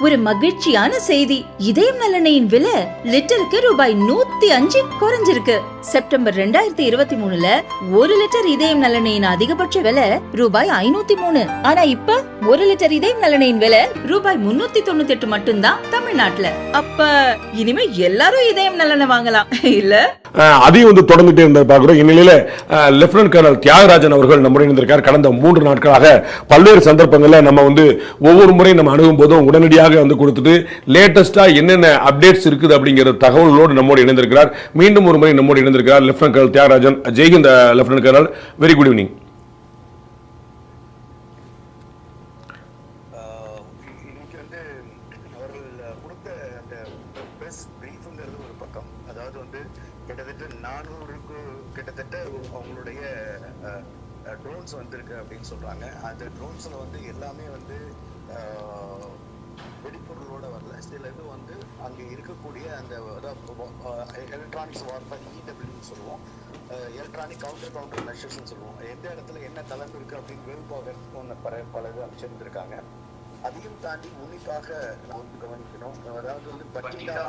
ஒரு மகிழ்ச்சியான செய்தி. இதயம் நல்லெண்ணெயின் விலை லிட்டருக்கு ரூபாய் 105 குறைஞ்சிருக்கு. செப்டம்பர் 2023ல 1 லிட்டர் இதயம் நல்லெண்ணெயின் அதிகபட்ச விலை ரூபாய் 503. ஆனா இப்ப 1 லிட்டர் இதயம் நல்லெண்ணெயின் விலை ரூபாய் 398 மட்டும்தான் தமிழ்நாட்டுல. அப்ப இனிமே எல்லாரும் இதயம் நல்லெண்ணெய் வாங்கலாம் இல்ல? அதையும் வந்து தொடர்ந்துட்டே இருந்தது பார்க்கிறோம். இந்நிலையில லெப்டினன்ட் கர்னல் தியாகராஜன் அவர்கள் நம்முடைய இருந்திருக்கார். கடந்த 3 நாட்களாக பல்வேறு சந்தர்ப்பங்களில் நம்ம வந்து ஒவ்வொரு முறையும் நம்ம அணுகும் போதும் உடனடியாக வந்து கொடுத்துட்டு லேட்டஸ்டா என்னென்ன அப்டேட்ஸ் இருக்குது அப்படிங்கிற தகவல்களோடு நம்மோடு இணைந்திருக்கிறார். மீண்டும் ஒரு முறை நம்மோடு இணைந்திருக்கிறார் லெப்டினன்ட் கர்னல் தியாகராஜன். ஜெய்ஹிந்த் lieutenant colonel, very good evening. கிட்டத்தட்ட அவங்களுடைய ட்ரோன்ஸ் வந்திருக்கு அப்படின்னு சொல்றாங்க. அந்த ட்ரோன்ஸ்ல வந்து எல்லாமே வந்து வெடிப்பொருளோட வரல. சில இது வந்து அங்க இருக்கக்கூடிய அந்த எலக்ட்ரானிக்ஸ் வார்ஃபேர் இடபிள்யூன்னு சொல்லுவோம், எலக்ட்ரானிக் கவுண்டர் மெஷர்ஸ்ன்னு சொல்லுவோம். எந்த இடத்துல என்ன தளம் இருக்கு அப்படின்னு வேவ் பவர் பல இது அமைச்சிருந்திருக்காங்க. அதையும் தாண்டி உன்னிப்பாக நம்ம வந்து கவனிக்கணும். அதாவது வந்து பட்டியலா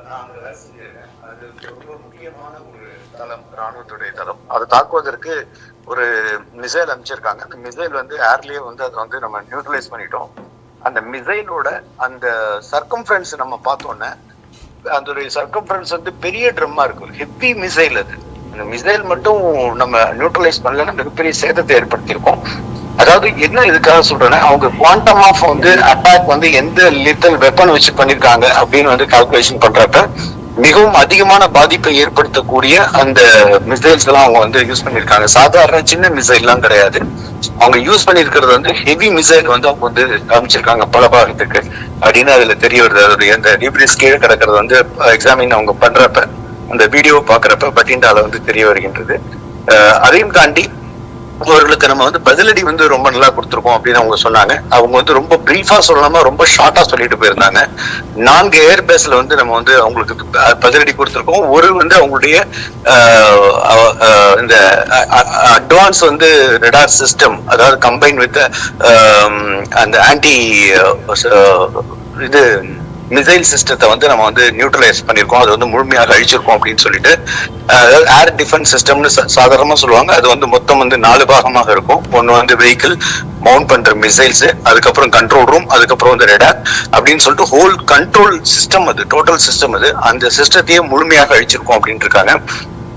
நான் வேலை செஞ்சிருக்கேன். அது ரொம்ப முக்கியமான ஒரு தளம், ராணுவத்துடைய தளம். அதை தாக்குவதற்கு ஒரு மிசைல் அமைச்சிருக்காங்க. அந்த மிசைல் வந்து ஏர்லயே வந்து அதை வந்து நம்ம நியூட்ரலைஸ் பண்ணிட்டோம். அந்த மிசைலோட அந்த சர்க்கம்ஃபரன்ஸ் நம்ம பார்த்தோன்னே அந்த சர்க்கம்ஃபரன்ஸ் வந்து பெரிய ட்ரம்மா இருக்கும், ஹெவி மிசைல். அது அந்த மிசைல் மட்டும் நம்ம நியூட்ரலைஸ் பண்ணலன்னா மிகப்பெரிய சேதத்தை ஏற்படுத்தியிருக்கோம். அதாவது என்ன இதுக்காக சொல்றேன்னா, அவங்க குவாண்டம் ஆஃப் வந்து அட்டாக் வந்து எந்த லித்தல் வெப்பன் வச்சு பண்ணிருக்காங்க அப்படின்னு வந்து கால்குலேஷன் பண்றப்ப மிகவும் அதிகமான பாதிப்பை ஏற்படுத்தக்கூடிய அந்த மிசைல்ஸ் எல்லாம் அவங்க வந்து யூஸ் பண்ணிருக்காங்க. சாதாரண சின்ன மிசைல் எல்லாம் கிடையாது. அவங்க யூஸ் பண்ணிருக்கிறது வந்து ஹெவி மிசைல் வந்து அவங்க வந்து அமைச்சிருக்காங்க பல பாகத்துக்கு அப்படின்னு அதுல தெரிய வருது. அதோடைய அந்த டிபிரிஸ் கீழே கிடக்கிறது வந்து எக்ஸாமின் அவங்க பண்றப்ப அந்த வீடியோ பாக்குறப்ப பட்டிண்டால வந்து தெரிய வருகின்றது. அதையும் தாண்டி அவர்களுக்கு நம்ம வந்து பதிலடி வந்து ரொம்ப நல்லா கொடுத்துருக்கோம் அப்படின்னு அவங்க சொன்னாங்க. அவங்க வந்து ரொம்ப பிரீஃபா சொல்லாம ரொம்ப ஷார்ட்டா சொல்லிட்டு போயிருந்தாங்க. 4 ஏர்பேஸ்ல வந்து நம்ம வந்து அவங்களுக்கு பதிலடி கொடுத்துருக்கோம். ஒரு வந்து அவங்களுடைய இந்த அட்வான்ஸ் வந்து ரடார் சிஸ்டம், அதாவது கம்பைன் வித் அந்த ஆன்டி இது மிசைல் சிஸ்டத்தை வந்து நம்ம வந்து நியூட்ரலைஸ் பண்ணிருக்கோம். அது வந்து முழுமையாக அழிச்சிருக்கோம் அப்படின்னு சொல்லிட்டு, அதாவது ஏர் டிஃபென்ஸ் சிஸ்டம்னு சாதாரணமா சொல்லுவாங்க. அது வந்து மொத்தம் வந்து 4 பாகமாக இருக்கும். ஒன்னு வந்து வெஹிக்கிள் மவுண்ட் பண்ற மிசைல்ஸ், அதுக்கப்புறம் கண்ட்ரோல் ரூம், அதுக்கப்புறம் வந்து ரேடார் அப்படின்னு சொல்லிட்டு ஹோல் கண்ட்ரோல் சிஸ்டம், அது டோட்டல் சிஸ்டம். அது அந்த சிஸ்டத்தையே முழுமையாக அழிச்சிருக்கோம் அப்படின்னு இருக்காங்க.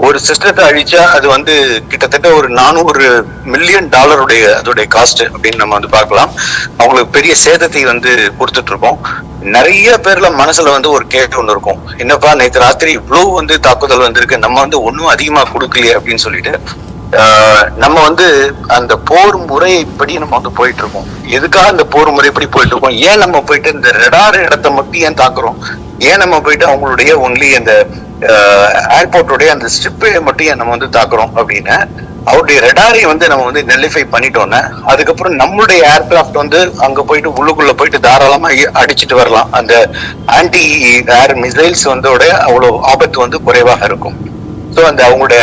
ஒரு சிஸ்டத்தை அழிச்சா அது வந்து கிட்டத்தட்ட ஒரு $400 மில்லியன் அதோடைய காஸ்ட் அப்படின்னு நம்ம வந்து பார்க்கலாம். அவங்களுக்கு பெரிய சேதத்தை வந்து கொடுத்துட்டு இருக்கோம். நிறைய பேர்ல மனசுல வந்து ஒரு கேள்வி ஒண்ணு இருக்கும், என்னப்பா நேற்று ராத்திரி இவ்வளவு வந்து தாக்குதல் வந்திருக்கு, நம்ம வந்து ஒன்னும் அதிகமா கொடுக்கலையே அப்படின்னு சொல்லிட்டு. நம்ம வந்து அந்த போர் முறைப்படி நம்ம வந்து போயிட்டு இருக்கோம். எதுக்காக அந்த போர் முறைப்படி போயிட்டு இருக்கோம்? ஏன் நம்ம போயிட்டு இந்த ரடார் இடத்தை மட்டும் ஏன் தாக்குறோம்? ஏன் நம்ம போயிட்டு அவங்களுடைய ஒன்லி அந்த ஏர்போர்ட்டோடைய அந்த ஸ்ட்ரிப்பை மட்டும் நம்ம வந்து தாக்குறோம் அப்படின்னு அவருடைய ரெடாரை வந்து நம்ம வந்து நெல்லிஃபை பண்ணிட்டோம்னா அதுக்கப்புறம் நம்மளுடைய ஏர்கிராஃப்ட் வந்து அங்க போயிட்டு உள்ளுக்குள்ள போயிட்டு தாராளமா அடிச்சுட்டு வரலாம். அந்த ஆன்டி ஏர் மிசைல்ஸ் வந்து அவ்வளவு ஆபத்து வந்து குறைவாக இருக்கும். ஸோ அந்த அவங்களுடைய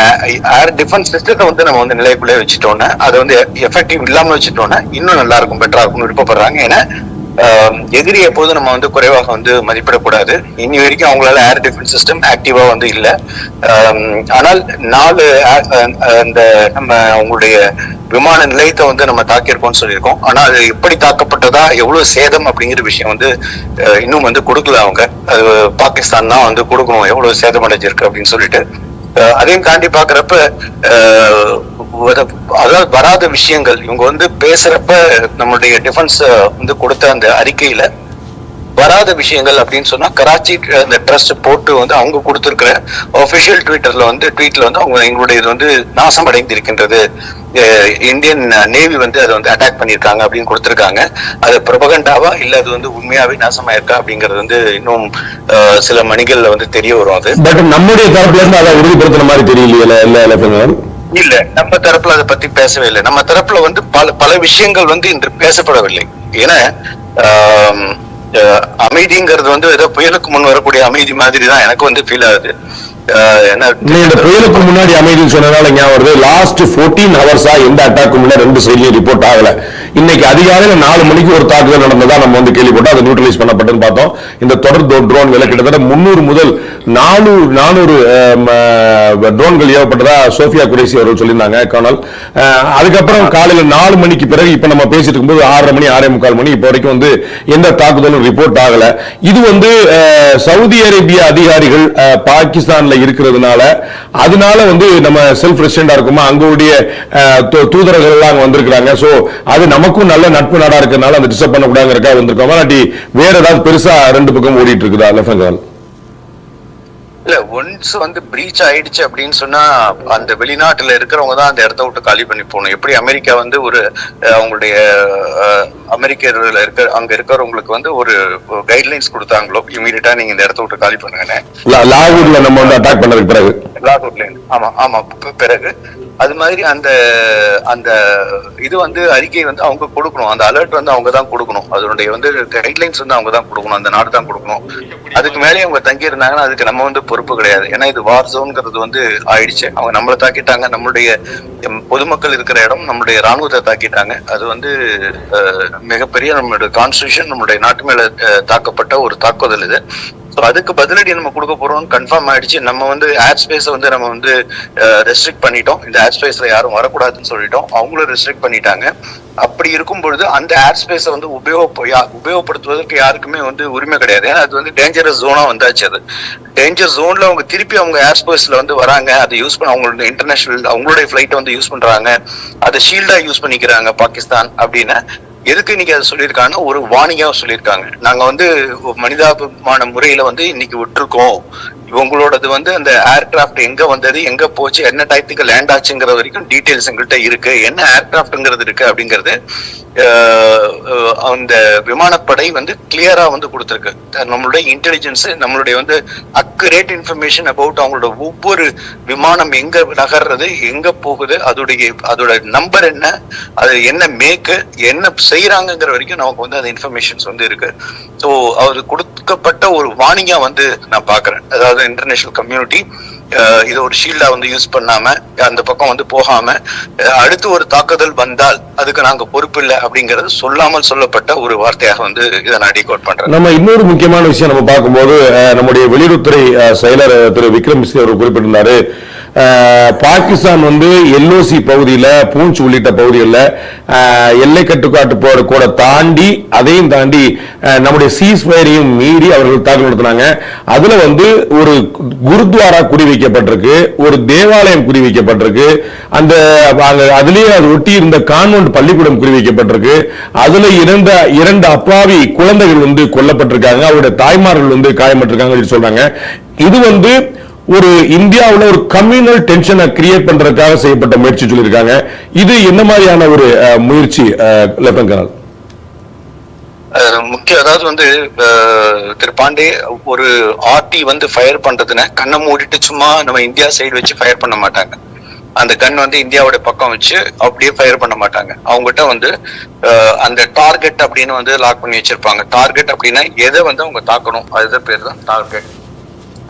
ஏர் டிஃபென்ஸ் சிஸ்டத்தை வந்து நம்ம வந்து நிலைக்குள்ளே வச்சுட்டோம்னா, அதை வந்து எஃபெக்டிவ் இல்லாம வச்சுட்டோம்னா இன்னும் நல்லா இருக்கும், பெட்டரா இருக்கும்னு விருப்பப்படுறாங்க. ஏன்னா எதிரி எப்போதும் நம்ம வந்து குறைவாக வந்து மதிப்பிடக்கூடாது. இனி வரைக்கும் அவங்களால ஏர் டிஃபென்ஸ் சிஸ்டம் ஆக்டிவா வந்து இல்லை. ஆனால் 4 அந்த நம்ம அவங்களுடைய விமான நிலையத்தை வந்து நம்ம தாக்கியிருக்கோம்னு சொல்லியிருக்கோம். ஆனா அது எப்படி தாக்கப்பட்டதா, எவ்வளவு சேதம் அப்படிங்கிற விஷயம் வந்து இன்னும் வந்து கொடுக்கல அவங்க. அது பாகிஸ்தான் தான் வந்து கொடுக்கணும் எவ்வளவு சேதம் அடைஞ்சிருக்கு அப்படின்னு சொல்லிட்டு. அதையும் தாண்டி பாக்குறப்ப அதாவது வராத விஷயங்கள் இவங்க வந்து பேசுறப்ப நம்மளுடைய டிஃபென்ஸ் வந்து கொடுத்த அந்த அறிக்கையில வராத விஷயங்கள் அப்படின்னு சொன்னா, கராச்சி அந்த ட்ரஸ்ட் போட்டு வந்து அவங்க கொடுத்திருக்கிற ஒபிஷியல் ட்வீட்ல வந்து அவங்க எங்களுடைய இது வந்து நாசம் அடைந்திருக்கின்றது, இந்தியன் நேவி வந்து அதை வந்து அட்டாக் பண்ணியிருக்காங்க அப்படின்னு கொடுத்திருக்காங்க. அது ப்ரொபகண்டாவா இல்ல அது வந்து உண்மையாவே நாசமாயிருக்கா அப்படிங்கிறது வந்து இன்னும் சில மணிகள்ல வந்து தெரிய வரும். அது பட் நம்முடைய தரப்புல இருந்து அதை உறுதிப்படுத்துற மாதிரி தெரியல. இல்ல, நம்ம தரப்புல அதை பத்தி பேசவே இல்லை. நம்ம தரப்புல வந்து பல விஷயங்கள் வந்து இன்று பேசப்படவில்லை. ஏன்னா அமைதிங்கிறது வந்து ஏதோ புயலுக்கு முன் வரக்கூடிய அமைதி மாதிரி தான் எனக்கு வந்து ஃபீல் ஆகுது. புயலுக்கு முன்னாடி அமைதின்னு சொன்னதால ஞாபகம் வருது, லாஸ்ட் 14 ஹவர்ஸா எந்த அட்டாக்கும் இல்ல, 2 சைட்லயும் ரிப்போர்ட் ஆகல. இன்னைக்கு அதிகாலையில 4 மணிக்கு ஒரு தாக்குதல் நடந்ததா நம்ம வந்து கேள்விப்பட்டோம். அது நியூட்ரலைஸ் பண்ணப்பட்டதுன்னு பார்த்தோம். இந்த தொடர் ட்ரோன் விலை கிட்டத்தட்ட 300 முதல் 400 ட்ரோன்கள் ஏவப்பட்டதா சோஃபியா குரேஷி அவர்கள் சொல்லியிருந்தாங்க கர்னல். அதுக்கப்புறம் காலையில 4 மணிக்கு பிறகு இப்ப நம்ம பேசிட்டு இருக்கும்போது 6:30 மணி 6:45 மணி இப்ப வரைக்கும் வந்து எந்த தாக்குதலும் ரிப்போர்ட் ஆகல. இது வந்து சவுதி அரேபிய அதிகாரிகள் பாகிஸ்தான்ல இருக்கிறதுனால அதனால வந்து நம்ம செல்ஃப் ரெசிடென்டா இருக்குமா, அங்களுடைய தூதரர்கள் எல்லாம் வந்திருக்காங்க. சோ அது நமக்கும் நல்ல நட்பு நாடா இருக்கிறதுனால அந்த டிஸ்டர்ப் பண்ணக்கூடாதுங்கறதுக்காக வந்திருக்கோமா, இல்லாட்டி வேற ஏதாவது பெருசா ரெண்டு பக்கம் ஓடிட்டு இருக்குதா லெஃப்டினன்ட்? இல்ல, ஒன்ஸ் வந்து பிரீச் ஆயிடுச்சு அப்படின்னு சொன்னா அந்த வெளிநாட்டுல இருக்கிறவங்க தான் அந்த இடத்த விட்டு காலி பண்ணி போகணும். எப்படி அமெரிக்கா வந்து ஒரு அவங்களுடைய அமெரிக்கர்ல இருக்க அங்க இருக்கிறவங்களுக்கு வந்து ஒரு கைட்லைன்ஸ் கொடுத்தாங்களோ, இமீடியட்டா நீங்க இந்த இடத்த விட்டு காலி பண்ணுங்கன்னு. லாகூர்ல நம்ம வந்து அட்டாக் பண்ணதுக்கு பிறகு, லாகூர்ல ஆமா ஆமா பிறகு அது மாதிரி அந்த அந்த இது வந்து அறிக்கை வந்து அவங்க கொடுக்கணும். அந்த அலர்ட் வந்து அவங்க தான் கொடுக்கணும். அதனுடைய வந்து கைட்லைன்ஸ் வந்து அவங்க தான் கொடுக்கணும். அந்த நாடு தான் கொடுக்கணும். அதுக்கு மேலே அவங்க தங்கி இருந்தாங்கன்னா அதுக்கு நம்ம வந்து பொறுப்பு கிடையாது. ஏன்னா இது வார் ஜோன்ங்கிறது வந்து ஆயிடுச்சு. அவங்க நம்மளை தாக்கிட்டாங்க. நம்மளுடைய பொதுமக்கள் இருக்கிற இடம் நம்மளுடைய ராணுவத்தை தாக்கிட்டாங்க. அது வந்து மிகப்பெரிய நம்மளுடைய கான்ஸ்டிடியூஷன் நம்மளுடைய நாட்டு மேல தாக்கப்பட்ட ஒரு தாக்குதல் இது. அதுக்கு பதிலடி நம்ம கொடுக்க போறோம் கன்ஃபார்ம் ஆயிடுச்சு. நம்ம வந்து ஏர் ஸ்பேஸ் வந்து நம்ம வந்து ரெஸ்ட்ரிக்ட் பண்ணிட்டோம். இந்த ஏர் ஸ்பேஸ்ல யாரும் வரக்கூடாதுன்னு சொல்லிட்டோம். அவங்களும் ரெஸ்ட்ரிக்ட் பண்ணிட்டாங்க. அப்படி இருக்கும் பொழுது அந்த ஏர் ஸ்பேஸை வந்து உபயோகப்படுத்துவதற்கு யாருக்குமே வந்து உரிமை கிடையாது. ஏன்னா அது வந்து டேஞ்சரஸ் ஜோனா வந்தாச்சு. அது டேஞ்சர் ஜோன்ல அவங்க திருப்பி அவங்க ஏர் ஸ்பேஸ்ல வந்து வராங்க. அதை யூஸ் பண்ண அவங்களோட இன்டர்நேஷனல் அவங்களுடைய ஃபிளைட்டை வந்து யூஸ் பண்றாங்க. அதை ஷீல்டா யூஸ் பண்ணிக்கிறாங்க பாகிஸ்தான் அப்படின்னு. எதுக்கு இன்னைக்கு அதை சொல்லியிருக்காங்கன்னா ஒரு வார்னிங்காக சொல்லியிருக்காங்க. நாங்க வந்து மனிதாபிமான முறையில வந்து இன்னைக்கு விட்டுருக்கோம். இவங்களோடது வந்து அந்த ஏர்கிராஃப்ட் எங்க வந்தது, எங்க போச்சு, என்ன டைத்துக்கு லேண்ட் ஆச்சுங்கிற வரைக்கும் டீடைல்ஸ் எங்கள்கிட்ட இருக்கு. என்ன ஏர்கிராஃப்ட்ங்கிறது இருக்கு அப்படிங்கிறது அந்த விமானப்படை வந்து கிளியரா வந்து கொடுத்துருக்கு. நம்மளுடைய இன்டெலிஜென்ஸ், நம்மளுடைய வந்து அக்குரேட் இன்ஃபர்மேஷன் அபவுட் அவங்களோட ஒவ்வொரு விமானம் எங்க நகர்றது, எங்க போகுது, அதோட நம்பர் என்ன, அது என்ன மேக்கு, என்ன செய்யறாங்கிற வரைக்கும் நமக்கு வந்து அந்த இன்ஃபர்மேஷன்ஸ் வந்து இருக்கு. ஸோ அவர் கொடுக்கப்பட்ட ஒரு வார்னிங்கா வந்து நான் பாக்குறேன். அதாவது இன்டர்நேஷனல் கம்யூனிட்டி இதை ஒரு ஷீல்டா வந்து யூஸ் பண்ணாம அந்த பக்கம் வந்து போகாம அடுத்து ஒரு தாக்குதல் வந்தால் அதுக்கு நாங்க பொறுப்பு இல்லை அப்படிங்கறது சொல்லாமல் சொல்லப்பட்ட ஒரு வார்த்தையாக வந்து இதை நான் டீகோட் பண்றேன். நம்ம இன்னொரு முக்கியமான விஷயம் நம்ம பார்க்கும்போது நம்முடைய வெளியுறவுத்துறை செயலர் திரு விக்ரம் மிஸ்ரி அவர் குறிப்பிட்டிருந்தாரு, பாகிஸ்தான் வந்து எல்ஓசி பகுதியில் பூஞ்ச் உள்ளிட்ட பகுதிகளில் எல்லை கட்டுப்பாட்டு கூட தாண்டி அதையும் தாண்டி நம்முடைய சீஸ்ஃபயரையும் மீறி அவர்கள் தாக்குதல் நடத்தினாங்க. அதுல வந்து ஒரு குருத்வாரா குறி வைக்கப்பட்டிருக்கு, ஒரு தேவாலயம் குறி வைக்கப்பட்டிருக்கு, அந்த அதுலயே அது ஒட்டி இருந்த கான்வென்ட் பள்ளிக்கூடம் குறி வைக்கப்பட்டிருக்கு. அதுல இரண்டு அப்பாவி குழந்தைகள் வந்து கொல்லப்பட்டிருக்காங்க, அவருடைய தாய்மார்கள் வந்து காயப்பட்டிருக்காங்க சொல்றாங்க. இது வந்து ஒரு இந்தியாவில் ஒரு கம்யூனல் டென்ஷனை கிரியேட் பண்றதுக்காக செய்யப்பட்ட முயற்சி சொல்லியிருக்காங்க. இது என்ன மாதிரியான ஒரு முயற்சி லெப்டினன்ட் கர்னல்? முக்கியம் அதாவது வந்து திரு பாண்டே ஒரு ஆர்டி வந்து ஃபயர் பண்றதுன்னா கண்ணை மூடிட்டு சும்மா நம்ம இந்தியா சைடு வச்சு ஃபயர் பண்ண மாட்டாங்க. அந்த கன் வந்து இந்தியாவோட பக்கம் வச்சு அப்படியே ஃபயர் பண்ண மாட்டாங்க. அவங்ககிட்ட வந்து அந்த டார்கெட் அப்படின்னு வந்து லாக் பண்ணி வச்சிருப்பாங்க. டார்கெட் அப்படின்னா எதை வந்து அவங்க தாக்கணும் அதுதான் பேர் தான் டார்கெட்.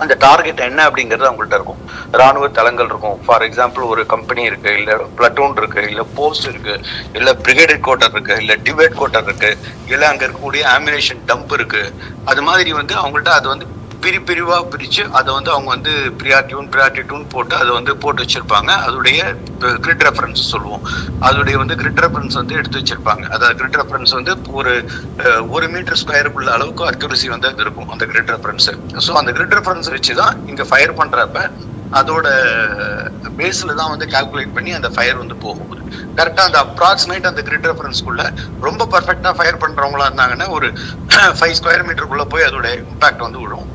அந்த டார்கெட் என்ன அப்படிங்கிறது அவங்கள்ட்ட இருக்கும். ராணுவ தளங்கள் இருக்கும். ஃபார் எக்ஸாம்பிள் ஒரு கம்பெனி இருக்கு, இல்ல பிளட்டூன் இருக்கு, இல்ல போஸ்ட் இருக்கு, இல்ல பிரிகேட் குவார்டர் இருக்கு, இல்ல டிபேட் குவார்டர் இருக்கு, இல்ல அங்க இருக்கக்கூடிய ஆமினேஷன் டம்ப் இருக்கு. அது மாதிரி வந்து அவங்கள்ட்ட அது வந்து பிரிவா பிரிச்சு அதை வந்து அவங்க வந்து பிரியாரிட்டி டூன் போட்டு அதை வந்து போட்டு வச்சிருப்பாங்க. அதோடைய கிரிட் ரெஃபரன்ஸ் சொல்லுவோம். அதோடைய வந்து கிரிட் ரெஃபரன்ஸ் வந்து எடுத்து வச்சிருப்பாங்க. அதாவது கிரிட் ரெஃபரன்ஸ் வந்து ஒரு 1 மீட்டர் ஸ்கொயருக்குள்ள அளவுக்கு அக்யூரசி வந்து அது இருக்கும் அந்த கிரிட் ரெஃபரன்ஸ். ஸோ அந்த கிரிட் ரெஃபரன்ஸ் வச்சுதான் இங்க ஃபயர் பண்றப்ப அதோட பேஸ்ல தான் வந்து கால்குலேட் பண்ணி அந்த ஃபயர் வந்து போகும். கரெக்டா அந்த அப்ராக்சிமேட் அந்த கிரிட் ரெஃபரன்ஸ்குள்ள ரொம்ப பர்ஃபெக்டா ஃபயர் பண்றவங்களா இருந்தாங்கன்னா ஒரு 5 ஸ்கொயர் மீட்டருக்குள்ள போய் அதோட இம்பாக்ட் வந்து விடும்.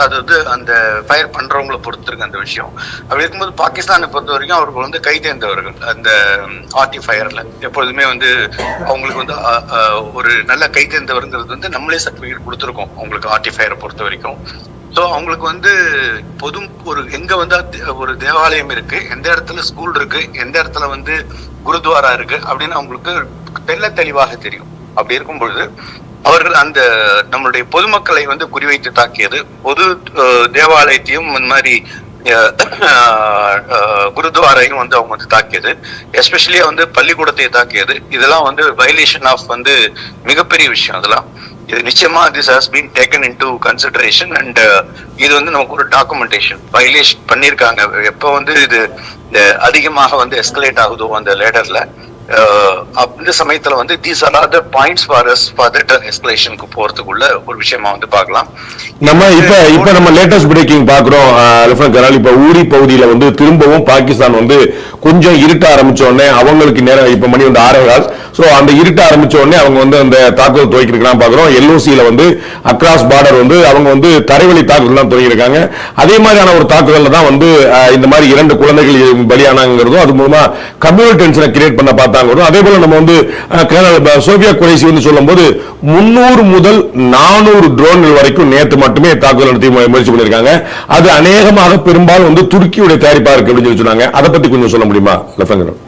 அது வந்து அந்த ஃபயர் பண்றவங்களை பொறுத்து இருக்கு அந்த விஷயம். அப்படி இருக்கும்போது பாகிஸ்தானை பொறுத்த வரைக்கும் அவர்கள் வந்து கை தேர்ந்தவர்கள் அந்த ஆர்டி ஃபயர்ல. எப்பொழுதுமே வந்து அவங்களுக்கு வந்து ஒரு நல்ல கை தேர்ந்தவருங்கிறது வந்து நம்மளே சர்டிபிகேட் கொடுத்துருக்கோம் அவங்களுக்கு ஆர்டி ஃபயரை பொறுத்த வரைக்கும். ஸோ அவங்களுக்கு வந்து ஒரு எங்க வந்து ஒரு தேவாலயம் இருக்கு, எந்த இடத்துல ஸ்கூல் இருக்கு, எந்த இடத்துல வந்து குருத்வாரா இருக்கு அப்படின்னு அவங்களுக்கு தெளிவாக தெரியும். அப்படி இருக்கும் பொழுது அவர்கள் அந்த நம்மளுடைய பொதுமக்களை வந்து குறிவைத்து தாக்கியது, பொது தேவாலயத்தையும் இந்த மாதிரி குருத்வாரையும் வந்து அவங்க வந்து தாக்கியது, எஸ்பெஷலி வந்து பள்ளிக்கூடத்தை தாக்கியது. இதெல்லாம் வந்து வயலேஷன் ஆஃப் வந்து மிகப்பெரிய விஷயம். அதெல்லாம் இது நிச்சயமா this has been taken into consideration and இது வந்து நமக்கு ஒரு டாக்குமெண்டேஷன் வயலேஷன் பண்ணியிருக்காங்க. எப்போ வந்து இது அதிகமாக வந்து எஸ்கலேட் ஆகுதோ அந்த லேடர்ல அந்த சமயத்துல வந்து these are are the points for us further எஸ்கலேஷனுக்கு போறதுக்குள்ள ஒரு விஷயமா வந்து பார்க்கலாம். நம்ம இப்ப நம்ம லேட்டஸ்ட் பிரேக்கிங் பாக்குறோம். இப்ப ஊரி பகுதியில வந்து திரும்பவும் பாகிஸ்தான் வந்து கொஞ்சம் இருட்ட ஆரம்பிச்ச உடனே அவங்களுக்கு நேரம் இப்ப மணி வந்து 6:15. சோ அந்த இருட்ட ஆரம்பிச்ச உடனே அவங்க வந்து அந்த தாக்குதல் துவக்கிருக்கலாம் பாக்குறோம். எல்ஓசியில வந்து அக்ராஸ் பார்டர் வந்து அவங்க வந்து தரைவழி தாக்குதல் தான் துவங்கிருக்காங்க. அதே மாதிரியான ஒரு தாக்குதல் தான் வந்து இந்த மாதிரி 2 குழந்தைகள் பலியானாங்கிறதும் அது மூலமா கம்யூனல் டென்ஷனை கிரியேட் பண்ண பார்த்தாங்க. அதே போல நம்ம வந்து சோபியா குறைசி வந்து சொல்லும் போது 300 முதல் 400 ட்ரோன்கள் வரைக்கும் நேற்று மட்டுமே தாக்குதல் நடத்தி முயற்சி பண்ணிருக்காங்க. அது அநேகமாக பெரும்பாலும் வந்து துருக்கியுடைய தயாரிப்பா இருக்கு அப்படின்னு சொன்னாங்க. அதை பத்தி கொஞ்சம் சொல்ல முடியுமா லெஃப்டினன்ட்?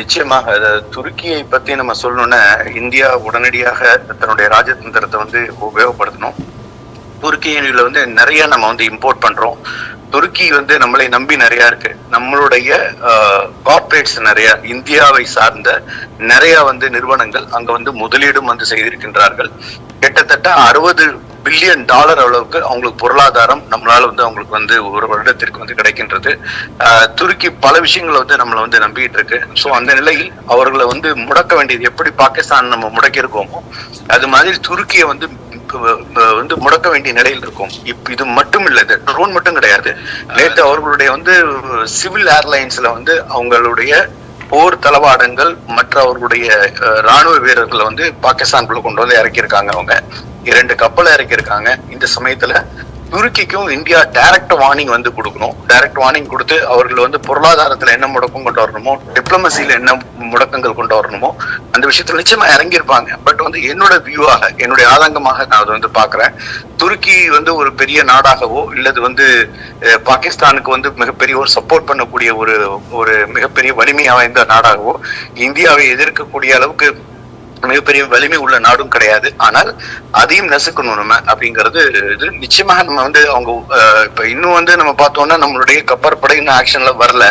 நிச்சயமாக துருக்கியை பத்தி நம்ம சொல்லணும்னா இந்தியா உடனடியாக தன்னுடைய ராஜதந்திரத்தை வந்து உபயோகப்படுத்தணும். துருக்கியில வந்து நிறைய நம்ம வந்து இம்போர்ட் பண்றோம். துருக்கி வந்து நம்மளை நம்பி நிறைய இருக்கு. நம்மளுடைய கார்பரேட்ஸ் நிறைய இந்தியாவை சார்ந்த நிறைய வந்து நிறுவனங்கள் அங்க வந்து முதலீடும் வந்து செய்திருக்கின்றார்கள். கிட்டத்தட்ட $60 பில்லியன் அளவுக்கு அவங்களுக்கு பொருளாதாரம் நம்மளால வந்து அவங்களுக்கு வந்து ஒரு வருடத்திற்கு வந்து கிடைக்கின்றது. துருக்கி பல விஷயங்களை வந்து நம்மளை வந்து நம்பிட்டு இருக்கு. ஸோ அந்த நிலையில் அவர்களை வந்து முடக்க வேண்டியது எப்படி பாகிஸ்தான் நம்ம முடக்கி இருக்கோமோ அது மாதிரி துருக்கியை வந்து முடக்க வேண்டிய நிலையில் இருக்கும். இது மட்டும் இல்ல, இது ட்ரோன் மட்டும் கிடையாது. நேற்று அவர்களுடைய வந்து சிவில் ஏர்லைன்ஸ்ல வந்து அவங்களுடைய போர் தளவாடங்கள் மற்ற அவர்களுடைய ராணுவ வீரர்களை வந்து பாகிஸ்தானுக்குள்ள கொண்டு வந்து இறக்கியிருக்காங்க. அவங்க 2 கப்பலை இறக்கியிருக்காங்க. இந்த சமயத்துல துருக்கிக்கும் இந்தியா டைரக்ட் வார்னிங் வந்து கொடுக்கணும். டைரக்ட் வார்னிங் கொடுத்து அவர்கள் வந்து பொருளாதாரத்துல என்ன முடக்கம் கொண்டு வரணுமோ, டிப்ளமசியில என்ன முடக்கங்கள் கொண்டு வரணுமோ அந்த விஷயத்துல நிச்சயமா இறங்கியிருப்பாங்க. பட் வந்து என்னோட வியூவாக, என்னுடைய ஆதங்கமாக நான் அதை வந்து பாக்குறேன். துருக்கி வந்து ஒரு பெரிய நாடாகவோ இல்லது வந்து பாகிஸ்தானுக்கு வந்து மிகப்பெரிய ஒரு சப்போர்ட் பண்ணக்கூடிய ஒரு மிகப்பெரிய வலிமை வாய்ந்த நாடாகவோ இந்தியாவை எதிர்க்கக்கூடிய அளவுக்கு மிகப்பெரிய வலிமை உள்ள நாடும் கிடையாது. ஆனால் அதையும் நசுக்கணும் நம்ம அப்படிங்கிறது இது நிச்சயமாக நம்ம வந்து அவங்க இப்ப இன்னும் வந்து நம்ம பார்த்தோம்னா நம்மளுடைய கப்பற்படை இன்னும் ஆக்ஷன்ல வரல.